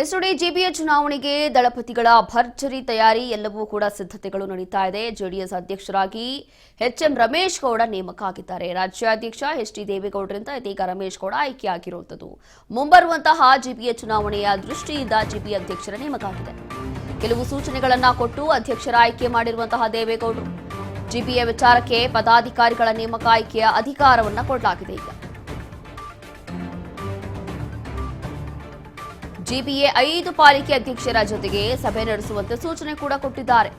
ಎಸ್ಟುಡಿ GBA ಚುನಾವಣೆಗೆ ದಳಪತಿಗಳ ಭರ್ಜರಿ ತಯಾರಿ ಎಲ್ಲವೂ ಕೂಡ ಸಿದ್ಧತೆಗಳು ನಡೀತಾ ಇದೆ. ಜೆಡಿಎಸ್ ಅಧ್ಯಕ್ಷರಾಗಿ ಎಚ್ಎಂ ರಮೇಶ್ ಗೌಡ ನೇಮಕ ಆಗಿದ್ದಾರೆ. ರಾಜ್ಯಾಧ್ಯಕ್ಷ ಎಚ್ಡಿ ದೇವೇಗೌಡರಿಂದ ಇದೀಗ ರಮೇಶ್ ಗೌಡ ಆಯ್ಕೆಯಾಗಿರುವಂತದ್ದು. ಮುಂಬರುವಂತಹ ಜಿಬಿಎ ಚುನಾವಣೆಯ ದೃಷ್ಟಿಯಿಂದ ಜಿಬಿಎ ಅಧ್ಯಕ್ಷರ ನೇಮಕ ಆಗಿದೆ. ಕೆಲವು ಸೂಚನೆಗಳನ್ನ ಕೊಟ್ಟು ಅಧ್ಯಕ್ಷರ ಆಯ್ಕೆ ಮಾಡಿರುವಂತಹ ದೇವೇಗೌಡರು ಜಿಬಿಎ ವಿಚಾರಕ್ಕೆ ಪದಾಧಿಕಾರಿಗಳ ನೇಮಕ ಆಯ್ಕೆಯ ಅಧಿಕಾರವನ್ನ ಕೊಡಲಾಗಿದೆ. ಈಗ ಜಿಬಿಎ 5 ಪಾಲಿಕೆ ಅಧ್ಯಕ್ಷರ ಜೊತೆಗೆ ಸಭೆ ನಡೆಸುವಂತೆ ಸೂಚನೆ ಕೂಡ ಕೊಟ್ಟಿದ್ದಾರೆ.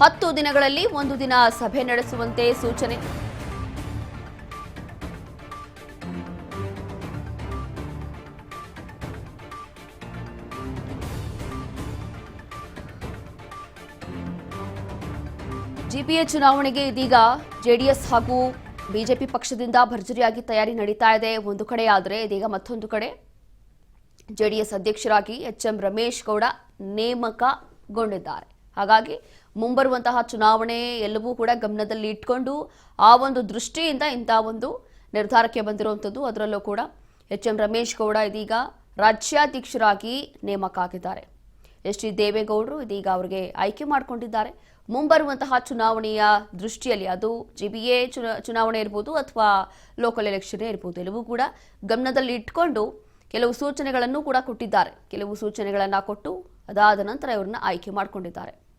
10 ದಿನಗಳಲ್ಲಿ 1 ದಿನ ಸಭೆ ನಡೆಸುವಂತೆ ಸೂಚನೆ. ಜಿಬಿಎ ಚುನಾವಣೆಗೆ ಇದೀಗ ಜೆಡಿಎಸ್ ಹಾಗೂ ಬಿಜೆಪಿ ಪಕ್ಷದಿಂದ ಭರ್ಜರಿಯಾಗಿ ತಯಾರಿ ನಡೀತಾ ಇದೆ. ಒಂದು ಕಡೆ ಆದರೆ ಇದೀಗ ಮತ್ತೊಂದು ಕಡೆ ಜೆಡಿಎಸ್ ಅಧ್ಯಕ್ಷರಾಗಿ ಎಚ್ಎಂ ರಮೇಶ್ ಗೌಡ ನೇಮಕಗೊಂಡಿದ್ದಾರೆ. ಹಾಗಾಗಿ ಮುಂಬರುವಂತಹ ಚುನಾವಣೆ ಎಲ್ಲವೂ ಕೂಡ ಗಮನದಲ್ಲಿ ಇಟ್ಕೊಂಡು ಆ ಒಂದು ದೃಷ್ಟಿಯಿಂದ ಇಂತಹ ಒಂದು ನಿರ್ಧಾರಕ್ಕೆ ಬಂದಿರುವಂಥದ್ದು. ಅದರಲ್ಲೂ ಕೂಡ ಎಚ್ಎಂ ರಮೇಶ್ ಗೌಡ ಇದೀಗ ರಾಜ್ಯಾಧ್ಯಕ್ಷರಾಗಿ ನೇಮಕ ಆಗಿದ್ದಾರೆ. ಎಚ್ಡಿ ದೇವೇಗೌಡರು ಇದೀಗ ಅವರಿಗೆ ಆಯ್ಕೆ ಮಾಡಿಕೊಂಡಿದ್ದಾರೆ. ಮುಂಬರುವಂತಹ ಚುನಾವಣೆಯ ದೃಷ್ಟಿಯಲ್ಲಿ ಅದು ಜಿಬಿಎ ಚುನಾವಣೆ ಇರ್ಬೋದು ಅಥವಾ ಲೋಕಲ್ ಎಲೆಕ್ಷನ್ ಇರ್ಬೋದು, ಎಲ್ಲವೂ ಕೂಡ ಗಮನದಲ್ಲಿ ಇಟ್ಕೊಂಡು ಕೆಲವು ಸೂಚನೆಗಳನ್ನು ಕೂಡ ಕೊಟ್ಟಿದ್ದಾರೆ. ಕೆಲವು ಸೂಚನೆಗಳನ್ನು ಕೊಟ್ಟು ಅದಾದ ನಂತರ ಇವರನ್ನ ಆಯ್ಕೆ ಮಾಡಿಕೊಂಡಿದ್ದಾರೆ.